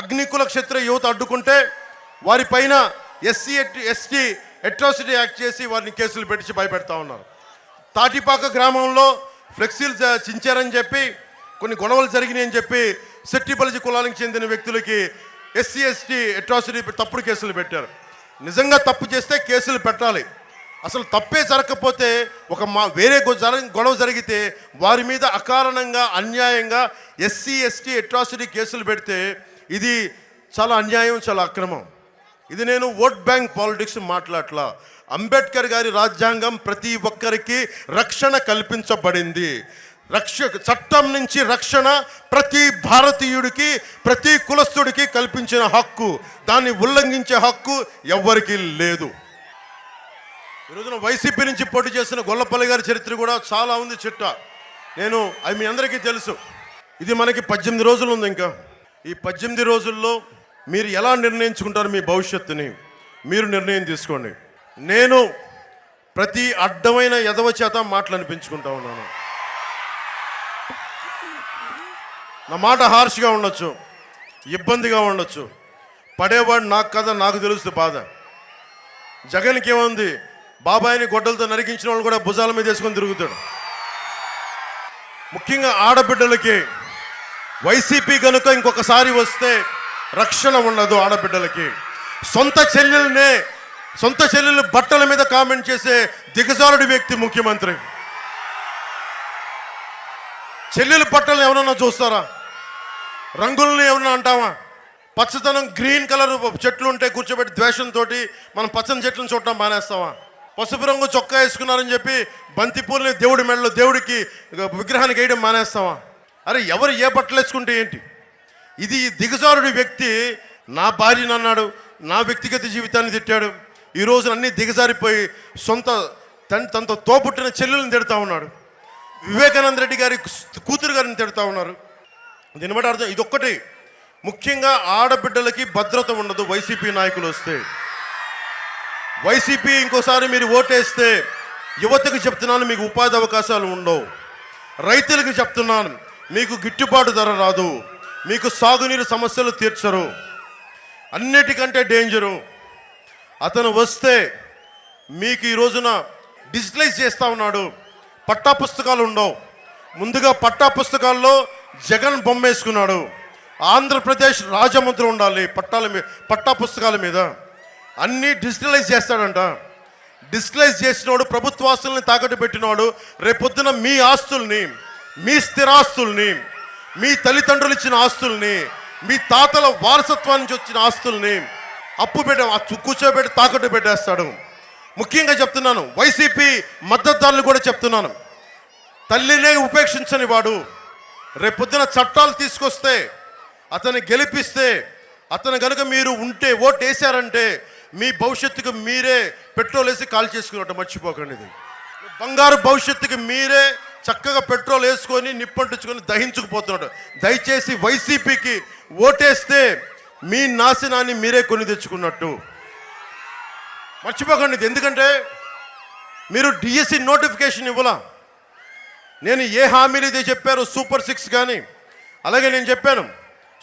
అగ్నికుల క్షత్రియ యువత అడ్డుకుంటే వారిపైన ఎస్సీ/ఎస్టీ అట్రాసిటీ యాక్ట్ చేసి వారిని కేసులు పెట్టి భయపెడతా ఉన్నారు. తాటిపాక గ్రామంలో ఫ్లెక్సీలు చించారని చెప్పి కొన్ని గొడవలు జరిగినాయని చెప్పి సెట్టిబలిజీ కులానికి చెందిన వ్యక్తులకి ఎస్సీ/ఎస్టీ అట్రాసిటీ తప్పుడు కేసులు పెట్టారు. నిజంగా తప్పు చేస్తే కేసులు పెట్టాలి. అసలు తప్పే జరగకపోతే వేరే గొడవ జరిగితే వారి మీద అకారణంగా అన్యాయంగా ఎస్సీ/ఎస్టీ అట్రాసిటీ కేసులు పెడితే ఇది చాలా అన్యాయం, చాలా అక్రమం. ఇది నేను ఓట్ బ్యాంక్ పాలిటిక్స్ మాట్లాడలా. అంబేద్కర్ గారి రాజ్యాంగం ప్రతి ఒక్కరికి రక్షణ కల్పించబడింది. చట్టం నుంచి రక్షణ ప్రతి భారతీయుడికి, ప్రతి కులస్తుడికి కల్పించిన హక్కు. దాన్ని ఉల్లంఘించే హక్కు ఎవ్వరికీ లేదు. ఈరోజున వైసీపీ నుంచి పోటీ చేసిన గొల్లపల్లి గారి చరిత్ర కూడా చాలా ఉంది చిట్ట. అది మీ అందరికీ తెలుసు. ఇది మనకి 18 రోజులు ఉంది. ఇంకా ఈ 18 రోజుల్లో మీరు ఎలా నిర్ణయించుకుంటారు మీ భవిష్యత్తుని మీరు నిర్ణయం తీసుకోండి. నేను ప్రతి అడ్డమైన ఎదవ చేత మాటలు అనిపించుకుంటా ఉన్నాను. నా మాట హార్ష్గా ఉండొచ్చు, ఇబ్బందిగా ఉండొచ్చు. పడేవాడు నాకు కదా, నాకు తెలుస్తుంది బాధ. జగన్కి ఏముంది, బాబాయిని గొడ్డలతో నరికించిన వాళ్ళు కూడా భుజాల మీద వేసుకొని తిరుగుతాడు. ముఖ్యంగా ఆడబిడ్డలకి వైసీపీ కనుక ఇంకొకసారి వస్తే రక్షణ ఉండదు. ఆడబిడ్డలకి సొంత చెల్లెలు బట్టల మీద కామెంట్ చేసే దిగజారుడి వ్యక్తి ముఖ్యమంత్రి. చెల్లెలు బట్టలను ఎవరన్నా చూస్తారా? రంగుల్ని ఎవరన్నా అంటావా? పచ్చదనం గ్రీన్ కలర్ చెట్లు ఉంటే కూర్చోబెట్టి ద్వేషంతో మనం పచ్చని చెట్లను చూడటం మానేస్తావా? పసుపు రంగు చొక్కా వేసుకున్నారని చెప్పి బంతిపూలని దేవుడి మెడలో దేవుడికి విగ్రహానికి వేయడం మానేస్తావా? అరే ఎవరు ఏ బట్టలు వేసుకుంటే ఏంటి? ఇది దిగజారుడి వ్యక్తి నా భార్యను అన్నాడు, నా వ్యక్తిగత జీవితాన్ని తిట్టాడు. ఈ రోజు అన్నీ దిగజారిపోయి తనతో తోపుట్టిన చెల్లెలను తిడతా ఉన్నాడు. వివేకానంద రెడ్డి గారి కూతురు గారిని తిడతా ఉన్నారు. దీన్ని బట్టి అర్థం ఇదొక్కటి. ముఖ్యంగా ఆడబిడ్డలకి భద్రత ఉండదు వైసీపీ నాయకులు వస్తే. వైసీపీ ఇంకోసారి మీరు ఓటేస్తే యువతకు చెప్తున్నాను, మీకు ఉపాధి అవకాశాలు ఉండవు. రైతులకు చెప్తున్నాను, మీకు గిట్టుబాటు ధర రాదు, మీకు సాగునీరు సమస్యలు తీర్చరు. అన్నిటికంటే డేంజరు అతను వస్తే మీకు ఈ రోజున డిజిటలైజ్ చేస్తూ ఉన్నాడు. పట్టా పుస్తకాలు ఉండవు. ముందుగా పట్టా పుస్తకాల్లో జగన్ బొమ్మ వేసుకున్నాడు. ఆంధ్రప్రదేశ్ రాజముద్ర ఉండాలి పట్టా పుస్తకాల మీద. అన్నీ డిజిటలైజ్ చేస్తాడంట. డిజిటలైజ్ చేసినోడు ప్రభుత్వ ఆస్తుల్ని తాకట్టు పెట్టినోడు రేపొద్దున మీ ఆస్తుల్ని, మీ స్థిరాస్తుల్ని, మీ తల్లిదండ్రులు ఇచ్చిన ఆస్తుల్ని, మీ తాతల వారసత్వం నుంచి వచ్చిన ఆస్తుల్ని కూర్చోబెట్టి తాకట్టు పెట్టేస్తాడు. ముఖ్యంగా చెప్తున్నాను, వైసీపీ మద్దతుదారులు కూడా చెప్తున్నాను, తల్లినే ఉపేక్షించని వాడు రేపొద్దున చట్టాలు తీసుకొస్తే, అతన్ని గెలిపిస్తే, అతను కనుక మీరు ఉంటే ఓటు వేసారంటే మీ భవిష్యత్తుకు మీరే పెట్రోల్ వేసి కాల్ చేసుకున్నట్టు మర్చిపోకండి. ఇది బంగారు భవిష్యత్తుకి మీరే చక్కగా పెట్రోల్ వేసుకొని నిప్పంటించుకొని దహించుకుపోతున్నాడు. దయచేసి వైసీపీకి ఓటేస్తే మీ నాశనాన్ని మీరే కొని తెచ్చుకున్నట్టు మర్చిపోకండి. ఎందుకంటే మీరు డిఎస్సి నోటిఫికేషన్ ఇవ్వాల. నేను ఏ హామీలు అయితే చెప్పారో సూపర్ 6 కానీ, అలాగే నేను చెప్పాను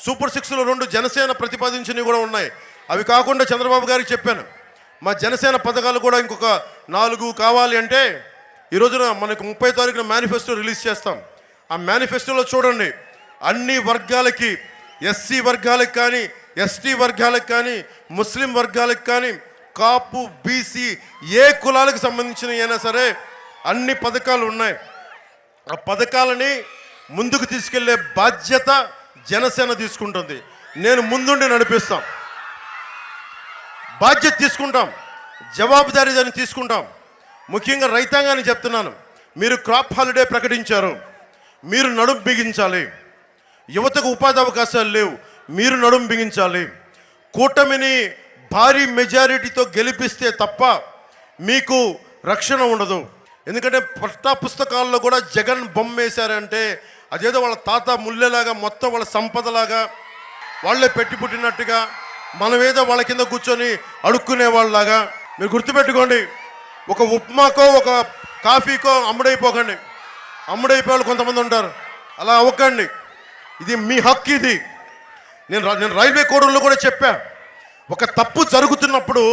సూపర్ 6లో 2 జనసేన ప్రతిపాదించినవి కూడా ఉన్నాయి. అవి కాకుండా చంద్రబాబు గారికి చెప్పాను, మా జనసేన పథకాలు కూడా ఇంకొక 4 కావాలి అంటే ఈ రోజున మనకు 30 తారీఖున మేనిఫెస్టో రిలీజ్ చేస్తాం. ఆ మేనిఫెస్టోలో చూడండి, అన్ని వర్గాలకి, ఎస్సీ వర్గాలకు కానీ, ఎస్టీ వర్గాలకు కానీ, ముస్లిం వర్గాలకు కానీ, కాపు, బీసీ ఏ కులాలకు సంబంధించిన అయినా సరే అన్ని పథకాలు ఉన్నాయి. ఆ పథకాలని ముందుకు తీసుకెళ్లే బాధ్యత జనసేన తీసుకుంటుంది. నేను ముందుండి నడిపిస్తాం, బాధ్యత తీసుకుంటాం, జవాబుదారీ దాన్ని తీసుకుంటాం. ముఖ్యంగా రైతాంగాన్ని చెప్తున్నాను, మీరు క్రాప్ హాలిడే ప్రకటించారు, మీరు నడుం బిగించాలి. యువతకు ఉపాధి అవకాశాలు లేవు, మీరు నడుం బిగించాలి. కూటమిని భారీ మెజారిటీతో గెలిపిస్తే తప్ప మీకు రక్షణ ఉండదు. ఎందుకంటే పట్టా పుస్తకాల్లో కూడా జగన్ బొమ్మ వేశారంటే అదేదో వాళ్ళ తాత ముళ్ళేలాగా, మొత్తం వాళ్ళ సంపదలాగా, వాళ్ళే పెట్టి పుట్టినట్టుగా, మనమేదో వాళ్ళ కింద కూర్చొని అడుక్కునే వాళ్ళలాగా. మీరు గుర్తుపెట్టుకోండి, ఒక ఉప్మాకో ఒక కాఫీకో అమ్ముడైపోకండి. అమ్ముడైపోయే వాళ్ళు కొంతమంది ఉంటారు, అలా అవ్వకండి. ఇది మీ హక్కు. ఇది నేను రైల్వే కోడూరులో కూడా చెప్పా, ఒక తప్పు జరుగుతున్నప్పుడు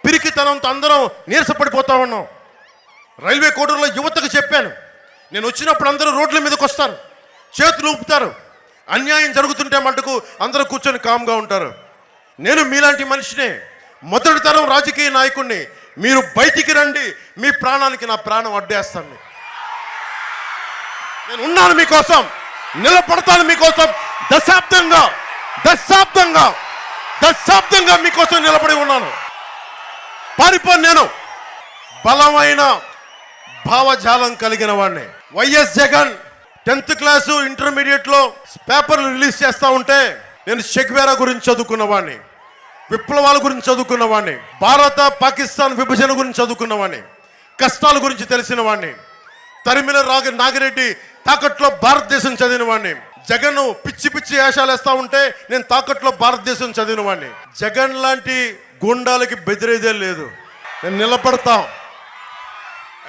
పిరికితనంతో అందరం నీరసపడిపోతా ఉన్నాం. రైల్వే కోడూరులో యువతకు చెప్పాను, నేను వచ్చినప్పుడు అందరూ రోడ్ల మీదకి వస్తారు, చేతులు ఊపుతారు, అన్యాయం జరుగుతుంటే మటుకు అందరూ కూర్చొని కామ్గా ఉంటారు. నేను మీలాంటి మనిషినే, మొదటి తరం రాజకీయ నాయకుడిని. మీరు బయటికి రండి, మీ ప్రాణానికి నా ప్రాణం అడ్డేస్తాను. నేను ఉన్నాను మీకోసం, నిలబడతాను మీకోసం. దశాబ్దంగా మీకోసం నిలబడి ఉన్నాను. పారిపోను. నేను బలమైన భావజాలం కలిగిన వాడిని. వైఎస్ జగన్ 10th క్లాసు ఇంటర్మీడియట్లో పేపర్లు రిలీజ్ చేస్తూ ఉంటే నేను చెగ్వేరా గురించి చదువుకున్నవాడిని, విప్లవాల గురించి చదువుకున్నవాడిని, భారత పాకిస్తాన్ విభజన గురించి చదువుకున్నవాడిని, కష్టాల గురించి తెలిసిన వాడిని. తరిమిల నాగిరెడ్డి తాకట్లో భారతదేశం చదివిన వాడిని. జగన్ పిచ్చి పిచ్చి వేషాలు వేస్తా ఉంటే నేను తాకట్లో భారతదేశం చదివిన వాడిని. జగన్ లాంటి గుండాలకి బెదిరేదే లేదు. నేను నిలబడతాం.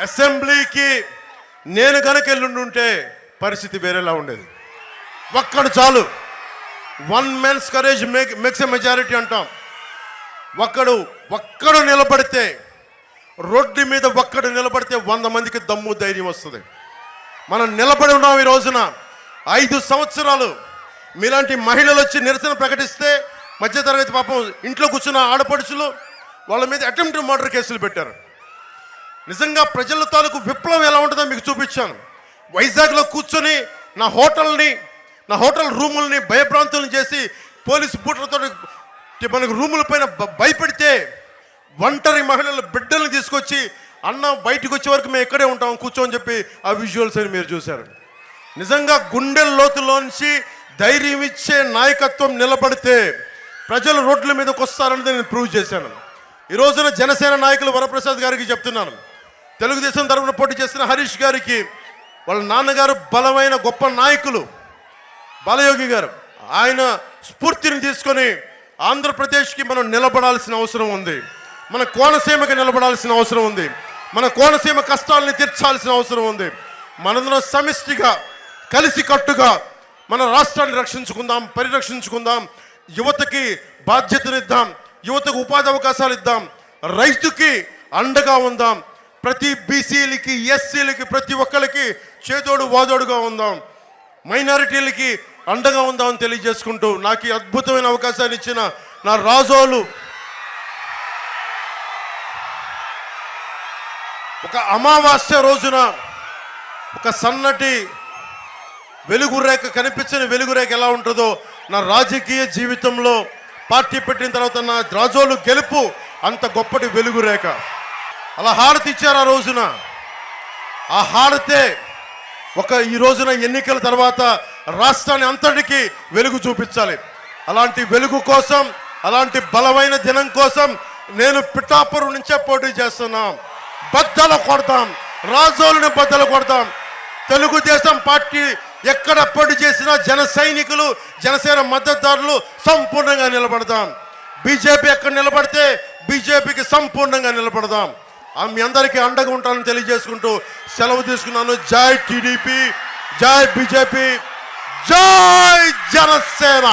అసెంబ్లీకి నేను కనుక వెళ్ళుంటే పరిస్థితి వేరేలా ఉండేది. ఒక్కడు చాలు. 1 man's courage makes a majority అంటాం. ఒక్కడు నిలబడితే, రోడ్డు మీద ఒక్కడు నిలబడితే 100 మందికి దమ్ము ధైర్యం వస్తుంది. మనం నిలబడి ఉన్నాం. ఈ రోజున 5 సంవత్సరాలు మీలాంటి మహిళలు వచ్చి నిరసన ప్రకటిస్తే మధ్యతరగతి పాపం ఇంట్లో కూర్చున్న ఆడపడుచులు వాళ్ళ మీద అటెంప్ట్ మర్డర్ కేసులు పెట్టారు. నిజంగా ప్రజల తాలూకు విప్లవం ఎలా ఉంటుందో మీకు చూపించాను. వైజాగ్లో కూర్చొని నా హోటల్ రూముల్ని భయభ్రాంతులను చేసి పోలీసు బూట్లతో మనకు రూముల పైన భయపెడితే ఒంటరి మహిళలు బిడ్డల్ని తీసుకొచ్చి అన్న బయటకు వచ్చే వరకు మేము ఎక్కడే ఉంటాం కూర్చోని చెప్పి ఆ విజువల్స్ అని మీరు చూశారు. నిజంగా గుండెల లోతులోంచి ధైర్యం ఇచ్చే నాయకత్వం నిలబడితే ప్రజలు రోడ్ల మీదకి వస్తారన్నది నేను ప్రూవ్ చేశాను. ఈ రోజున జనసేన నాయకులు వరప్రసాద్ గారికి చెప్తున్నాను, తెలుగుదేశం తరఫున పోటీ చేస్తున్న హరీష్ గారికి, వాళ్ళ నాన్నగారు బలమైన గొప్ప నాయకులు బాలయోగి గారు, ఆయన స్ఫూర్తిని తీసుకొని ఆంధ్రప్రదేశ్కి మనం నిలబడాల్సిన అవసరం ఉంది. మన కోనసీమకి నిలబడాల్సిన అవసరం ఉంది. మన కోనసీమ కష్టాలని తీర్చాల్సిన అవసరం ఉంది. మనందరం సమిష్టిగా కలిసికట్టుగా మన రాష్ట్రాన్ని రక్షించుకుందాం, పరిరక్షించుకుందాం. యువతకి బాధ్యతనిద్దాం, యువతకు ఉపాధి అవకాశాలు ఇద్దాం, రైతుకి అండగా ఉందాం, ప్రతి బీసీలకి ఎస్సీలకి ప్రతి ఒక్కరికి చేదోడు వాదోడుగా ఉందాం, మైనారిటీలకి అండగా ఉందామని తెలియజేసుకుంటూ నాకు ఈ అద్భుతమైన అవకాశాన్ని ఇచ్చిన నా రాజోలు ఒక అమావాస్య రోజున ఒక సన్నటి వెలుగురేఖ, కనిపించని వెలుగురేఖ ఎలా ఉంటుందో నా రాజకీయ జీవితంలో పార్టీ పెట్టిన తర్వాత నా రాజోలు గెలుపు అంత గొప్పటి వెలుగురేఖ. అలా హారతి ఇచ్చారు ఆ రోజున. ఆ హారతే ఈ రోజున ఎన్నికల తర్వాత రాష్ట్రాన్ని అంతటికీ వెలుగు చూపించాలి. అలాంటి వెలుగు కోసం, అలాంటి బలమైన దినం కోసం నేను పిఠాపురం నుంచే పోటీ చేస్తున్నాం. బద్దలు కొడతాం, రాజోలుని బద్దలు కొడతాం. తెలుగుదేశం పార్టీ ఎక్కడ పోటీ చేసినా జన సైనికులు, జనసేన మద్దతుదారులు సంపూర్ణంగా నిలబడదాం. బీజేపీ ఎక్కడ నిలబడితే బీజేపీకి సంపూర్ణంగా నిలబడదాం. మీ అందరికీ అండగా ఉంటానని తెలియజేసుకుంటూ సెలవు తీసుకున్నాను. జై టీడీపీ, జై బీజేపీ, జై జనసేన.